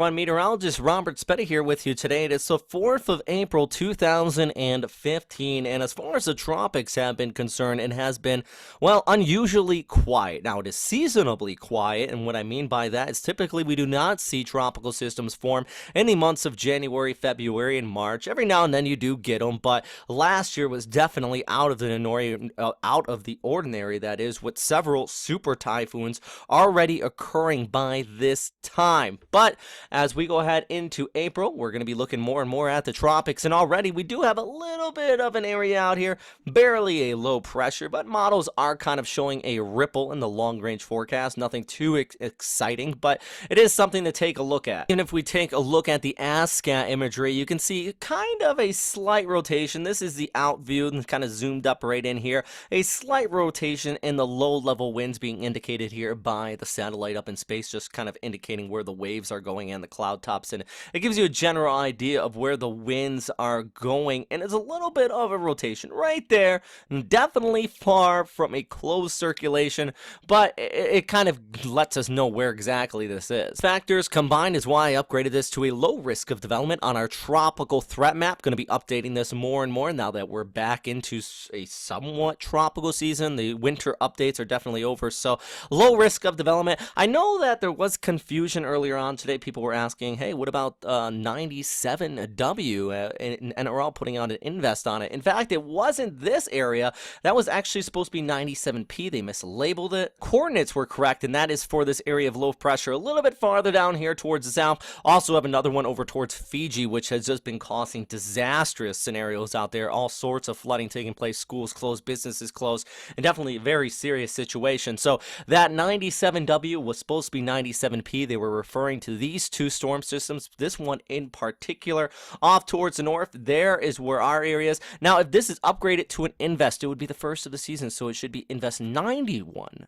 One meteorologist Robert Spetta here with you today. It is the 4th of April 2015, and as far as the tropics have been concerned, it has been, well, unusually quiet. Now, it is seasonably quiet, and what I mean by that is typically we do not see tropical systems form in the months of January, February, and March. Every now and then you do get them, but last year was definitely out of the ordinary, that is, with several super typhoons already occurring by this time. But as we go ahead into April, we're going to be looking more and more at the tropics, and already we do have a little bit of an area out here, barely a low pressure, but models are kind of showing a ripple in the long-range forecast. Nothing too exciting, but it is something to take a look at. And if we take a look at the ASCAT imagery, you can see kind of a slight rotation. This is the out view and kind of zoomed up right in here. A slight rotation in the low-level winds being indicated here by the satellite up in space, just kind of indicating where the waves are going and the cloud tops, and it gives you a general idea of where the winds are going, and it's a little bit of a rotation right there, definitely far from a closed circulation, but it kind of lets us know where exactly this is. Factors combined is why I upgraded this to a low risk of development on our tropical threat map. Going to be updating this more and more now that we're back into a somewhat tropical season. The winter updates are definitely over, so low risk of development. I know that there was confusion earlier on today. People were asking, hey, what about 97W? And we're all putting out an invest on it. In fact, it wasn't this area. That was actually supposed to be 97P. They mislabeled it. Coordinates were correct, and that is for this area of low pressure a little bit farther down here towards the south. Also have another one over towards Fiji, which has just been causing disastrous scenarios out there. All sorts of flooding taking place, schools closed, businesses closed, and definitely a very serious situation. So that 97W was supposed to be 97P. They were referring to these two storm systems, this one in particular, off towards the north. There is where our area is. Now, if this is upgraded to an invest, it would be the first of the season, so it should be invest 91W.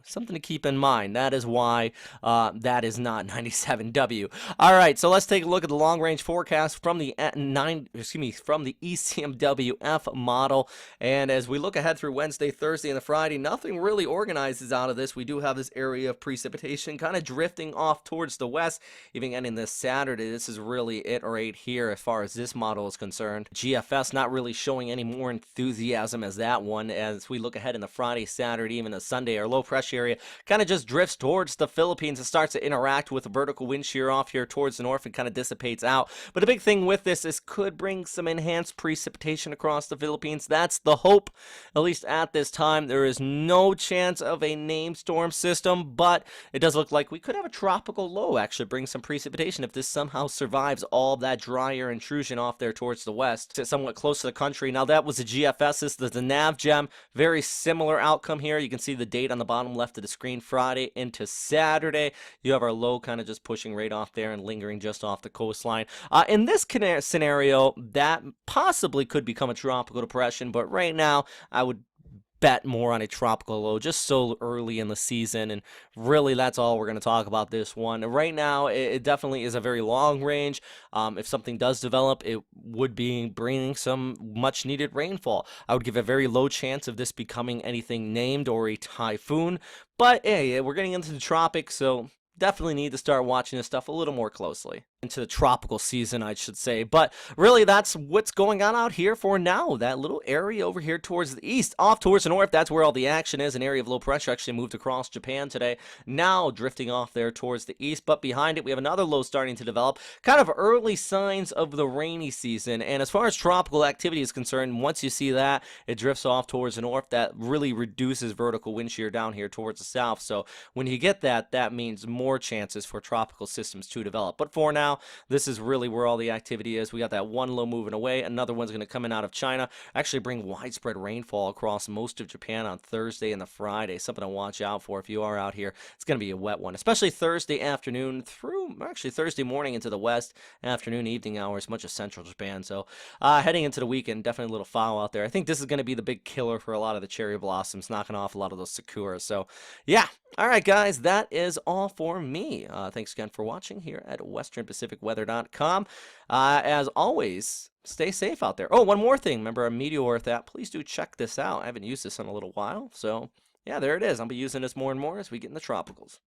Something to keep in mind. That is why that is not 97W. All right, so let's take a look at the long-range forecast from the ECMWF model. And as we look ahead through Wednesday, Thursday, and the Friday, nothing really organizes out of this. We do have this area of precipitation kind of drifting off towards the west, even ending this Saturday. This is really it right here as far as this model is concerned. GFS not really showing any more enthusiasm as that one. As we look ahead in the Friday, Saturday, even the Sunday, our low pressure area kind of just drifts towards the Philippines. It starts to interact with the vertical wind shear off here towards the north and kind of dissipates out. But the big thing with this is could bring some enhanced precipitation across the Philippines. That's the hope, at least at this time. There is no chance of a named storm system, but it does look like we could have a tropical low actually bring some precipitation if this somehow survives all that drier intrusion off there towards the west. It's somewhat close to the country. Now that was the GFS. This is the nav gem. Very similar outcome here. You can see the date on the bottom left of the screen, Friday into Saturday. You have our low kind of just pushing right off there and lingering just off the coastline. In this scenario, that possibly could become a tropical depression, but right now I would bet more on a tropical low just so early in the season, and really that's all we're going to talk about this one. Right now it definitely is a very long range. If something does develop, it would be bringing some much needed rainfall. I would give a very low chance of this becoming anything named or a typhoon, but hey, we're getting into the tropics, so definitely need to start watching this stuff a little more closely. Into the tropical season, I should say. But really, that's what's going on out here for now. That little area over here towards the east, off towards the north, that's where all the action is. An area of low pressure actually moved across Japan today, now drifting off there towards the east. But behind it, we have another low starting to develop. Kind of early signs of the rainy season. And as far as tropical activity is concerned, once you see that, it drifts off towards the north. That really reduces vertical wind shear down here towards the south. So when you get that, that means more chances for tropical systems to develop. But for now, this is really where all the activity is. We got that one low moving away. Another one's going to come in out of China. Actually bring widespread rainfall across most of Japan on Thursday and the Friday. Something to watch out for if you are out here. It's going to be a wet one, especially Thursday afternoon through actually Thursday morning into the west, afternoon, evening hours, much of central Japan. So heading into the weekend, definitely a little foul out there. I think this is going to be the big killer for a lot of the cherry blossoms, knocking off a lot of those sakuras. So yeah. All right, guys, that is all for me. Thanks again for watching here at westernpacificweather.com. As always, stay safe out there. Oh, one more thing. Remember our Meteor Earth app? Please do check this out. I haven't used this in a little while. So, yeah, there it is. I'll be using this more and more as we get in the tropicals.